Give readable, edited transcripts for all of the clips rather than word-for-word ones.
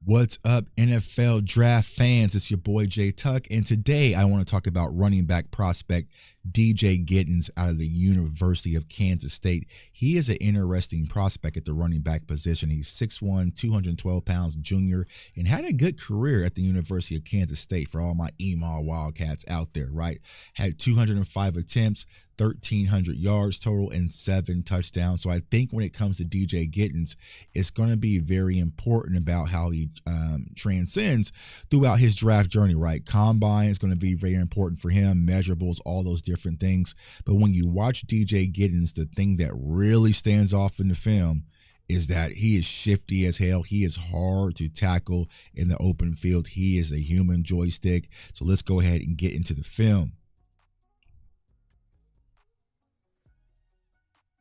What's up, NFL draft fans? It's your boy Jay Tuck, and today I want to talk about running back prospect DJ Giddens out of the University of Kansas State. He is an interesting prospect at the running back position. He's 6'1", 212 pounds, junior, and had a good career at the University of Kansas State for all my Email Wildcats out there, right? Had 205 attempts, 1,300 yards total, and 7 touchdowns. So I think when it comes to DJ Giddens, it's going to be very important about how he transcends throughout his draft journey, right? Combine is going to be very important for him, measurables, all those different things. But when you watch DJ Giddens, the thing that really stands off in the film is that he is shifty as hell. He is hard to tackle in the open field. He is a human joystick. So let's go ahead and get into the film.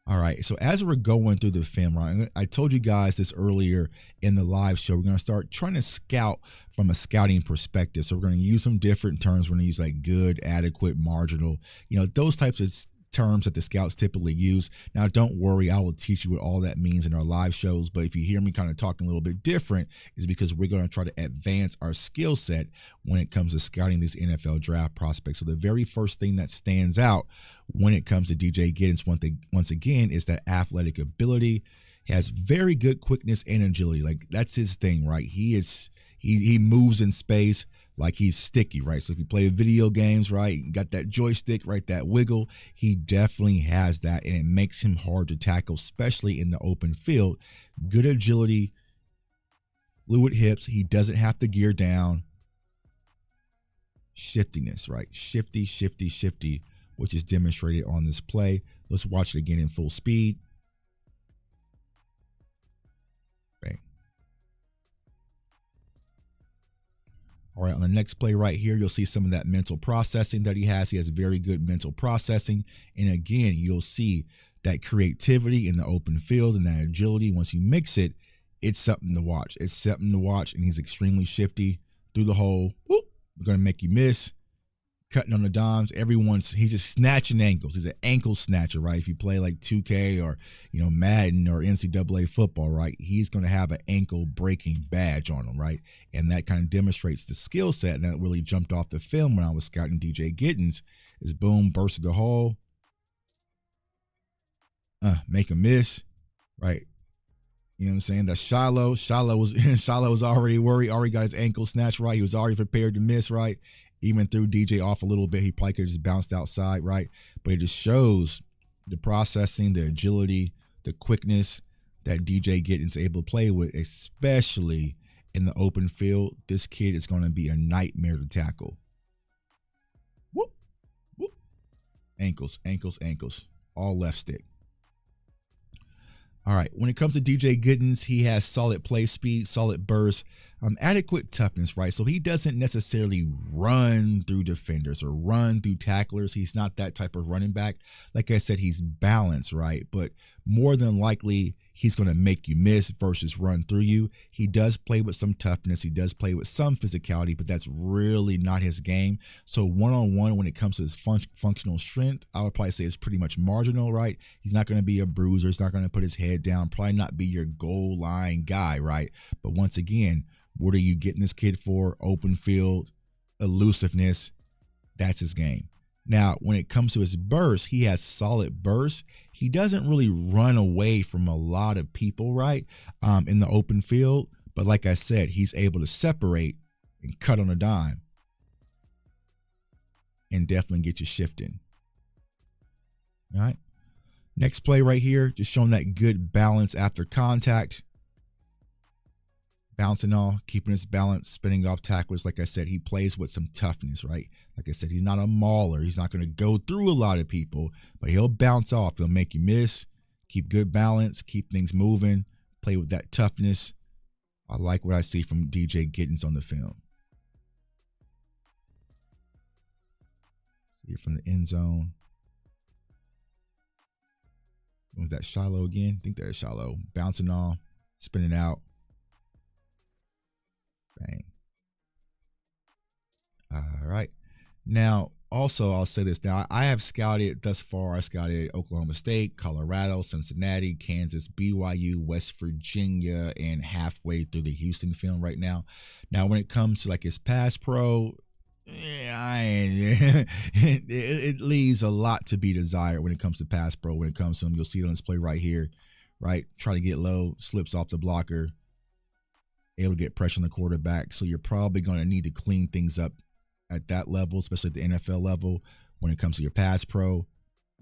All right, so as we're going through the film, right, I told you guys this earlier in the live show, we're going to start trying to scout from a scouting perspective. So we're going to use some different terms. We're going to use like good, adequate, marginal, those types of terms that the scouts typically use. Now, don't worry, I will teach you what all that means in our live shows. But if you hear me kind of talking a little bit different, is because we're going to try to advance our skill set when it comes to scouting these NFL draft prospects. So the very first thing that stands out when it comes to DJ Giddens, once again, is that athletic ability. He has very good quickness and agility. Like, that's his thing, right? He moves in space like he's sticky, right? So if you play video games, right, you got that joystick, right, that wiggle, he definitely has that, and it makes him hard to tackle, especially in the open field. Good agility, fluid hips. He doesn't have to gear down. Shiftiness, right? Shifty, which is demonstrated on this play. Let's watch it again in full speed. Bang. All right, on the next play right here, you'll see some of that mental processing that he has. He has very good mental processing. And again, you'll see that creativity in the open field and that agility. Once you mix it, it's something to watch. It's something to watch, and he's extremely shifty through the hole. Whoop, we're going to make you miss. Cutting on the dimes. He's just snatching ankles. He's an ankle snatcher, right? If you play like 2K or, Madden or NCAA football, right? He's going to have an ankle breaking badge on him, right? And that kind of demonstrates the skill set. And that really jumped off the film when I was scouting DJ Giddens. Is boom, burst of the hole. Make a miss, right? You know what I'm saying? That's Shiloh. Shiloh was already worried, already got his ankle snatched, right? He was already prepared to miss, right? Even threw DJ off a little bit. He probably could have just bounced outside, right? But it just shows the processing, the agility, the quickness that DJ Giddens is able to play with, especially in the open field. This kid is going to be a nightmare to tackle. Whoop, whoop. Ankles. All left stick. All right, when it comes to DJ Giddens, he has solid play speed, solid burst, adequate toughness, right? So he doesn't necessarily run through defenders or run through tacklers. He's not that type of running back. Like I said, he's balanced, right? But more than likely, he's going to make you miss versus run through you. He does play with some toughness. He does play with some physicality, but that's really not his game. So one-on-one, when it comes to his functional strength, I would probably say it's pretty much marginal, right? He's not going to be a bruiser. He's not going to put his head down, probably not be your goal line guy, right? But once again, what are you getting this kid for? Open field, elusiveness. That's his game. Now, when it comes to his burst, he has solid burst. He doesn't really run away from a lot of people, right, in the open field. But like I said, he's able to separate and cut on a dime and definitely get you shifting. All right. Next play right here, just showing that good balance after contact. Bouncing off, keeping his balance, spinning off tacklers. Like I said, he plays with some toughness, right? Like I said, he's not a mauler. He's not going to go through a lot of people, but he'll bounce off. He'll make you miss, keep good balance, keep things moving, play with that toughness. I like what I see from DJ Giddens on the film. See it from the end zone. Was that Shiloh again? I think that is Shiloh. Bouncing off, spinning out. Bang. All right. Now, Also, I'll say this now. I have scouted thus far. I scouted Oklahoma State, Colorado, Cincinnati, Kansas, BYU, West Virginia, and halfway through the Houston film right now. Now, when it comes to like his pass pro, it leaves a lot to be desired when it comes to pass pro. When it comes to him, you'll see it on this play right here, right? Try to get low, slips off the blocker, able to get pressure on the quarterback. So you're probably going to need to clean things up at that level, especially at the NFL level. When it comes to your pass pro,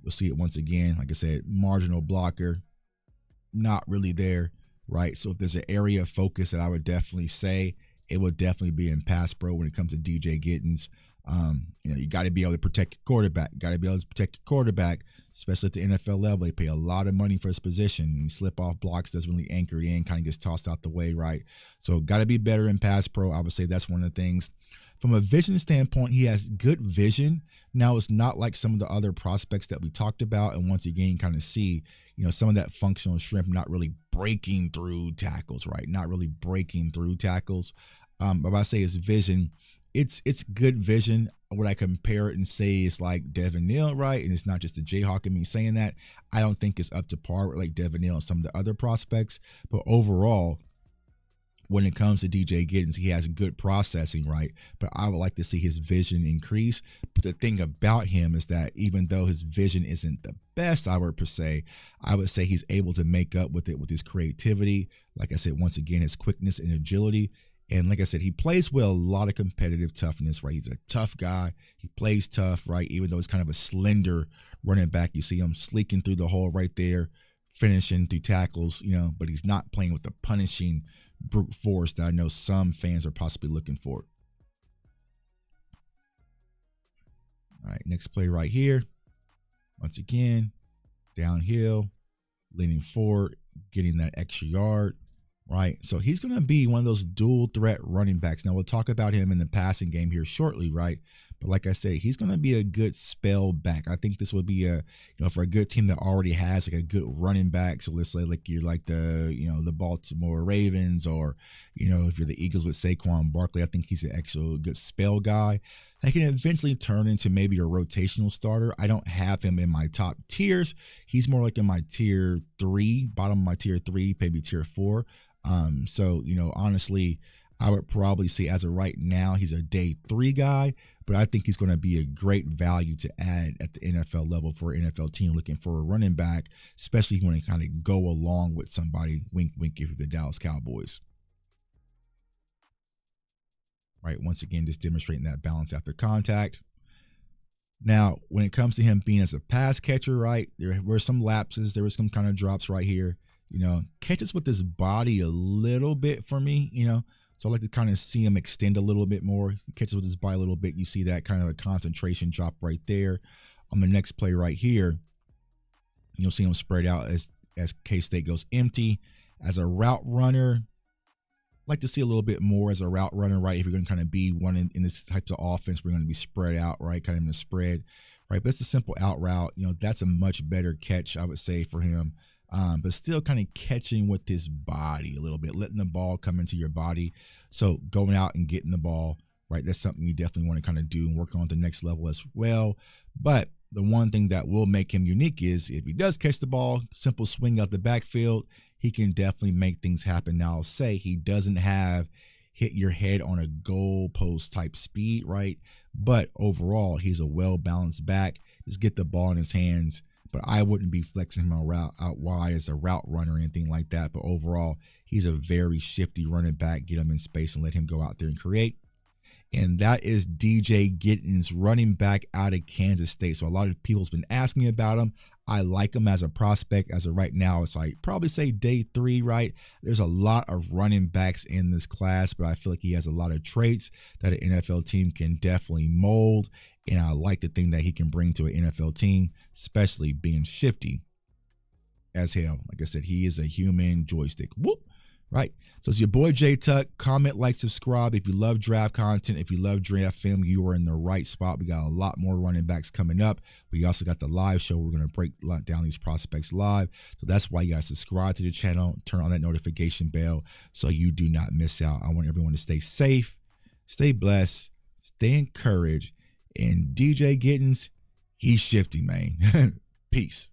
you'll see it once again. Like I said, marginal blocker, not really there, right? So if there's an area of focus that I would definitely say, it will definitely be in pass pro when it comes to DJ Giddens. You got to be able to protect your quarterback. Especially at the NFL level. They pay a lot of money for his position. You slip off blocks, doesn't really anchor in, kind of gets tossed out the way, right? So got to be better in pass pro. I would say that's one of the things. From a vision standpoint, he has good vision. Now, it's not like some of the other prospects that we talked about. And once again, kind of see, some of that functional strength, not really breaking through tackles, right? Not really breaking through tackles. But I say his vision, it's good vision. Would I compare it and say it's like Devin Neal, right? And it's not just the Jayhawk in me saying that. I don't think it's up to par with like Devin Neal and some of the other prospects. But overall, when it comes to DJ Giddens, he has good processing, right? But I would like to see his vision increase. But the thing about him is that even though his vision isn't the best, I would say he's able to make up with it with his creativity. Like I said, once again, his quickness and agility. And like I said, he plays with a lot of competitive toughness, right? He's a tough guy. He plays tough, right? Even though he's kind of a slender running back, you see him sleeking through the hole right there, finishing through tackles, but he's not playing with the punishing brute force that I know some fans are possibly looking for. All right, next play right here. Once again, downhill, leaning forward, getting that extra yard. Right, so he's going to be one of those dual threat running backs. Now, we'll talk about him in the passing game here shortly, right? But like I said, he's going to be a good spell back. I think this would be for a good team that already has like a good running back. So let's say like you're like the Baltimore Ravens, or, if you're the Eagles with Saquon Barkley, I think he's an actual good spell guy that can eventually turn into maybe a rotational starter. I don't have him in my top tiers. He's more like in my tier 3, bottom of my tier 3, maybe tier 4. So, honestly, I would probably say as of right now, he's a day 3 guy, but I think he's going to be a great value to add at the NFL level for an NFL team looking for a running back, especially when they kind of go along with somebody, wink, wink, if you're the Dallas Cowboys. Right. Once again, just demonstrating that balance after contact. Now, when it comes to him being as a pass catcher, right, there were some lapses. There were some kind of drops right here. Catches with his body a little bit for me, So I like to kind of see him extend a little bit more. He catches with his body a little bit. You see that kind of a concentration drop right there. On the next play right here, you'll see him spread out as K-State goes empty. As a route runner, like to see a little bit more as a route runner, right? If you're going to kind of be one in this types of offense, we're going to be spread out, right? Kind of in the spread, right? But it's a simple out route. That's a much better catch, I would say, for him. But still kind of catching with his body a little bit, letting the ball come into your body. So going out and getting the ball, right? That's something you definitely want to kind of do and work on at the next level as well. But the one thing that will make him unique is if he does catch the ball, simple swing out the backfield, he can definitely make things happen. Now, I'll say he doesn't have hit your head on a goal post type speed, right? But overall, he's a well-balanced back. Just get the ball in his hands. But I wouldn't be flexing him out wide as a route runner or anything like that. But overall, he's a very shifty running back. Get him in space and let him go out there and create. And that is DJ Giddens, running back out of Kansas State. So a lot of people's been asking about him. I like him as a prospect. As of right now, it's like probably say day 3, right? There's a lot of running backs in this class, but I feel like he has a lot of traits that an NFL team can definitely mold. And I like the thing that he can bring to an NFL team, especially being shifty as hell. Like I said, he is a human joystick. Whoop. Right. So it's your boy J Tuck. Comment, like, subscribe. If you love draft content, if you love draft film, you are in the right spot. We got a lot more running backs coming up. We also got the live show. We're going to break down these prospects live. So that's why you got to subscribe to the channel, turn on that notification bell so you do not miss out. I want everyone to stay safe, stay blessed, stay encouraged, And DJ Giddens, he's shifty, man. Peace.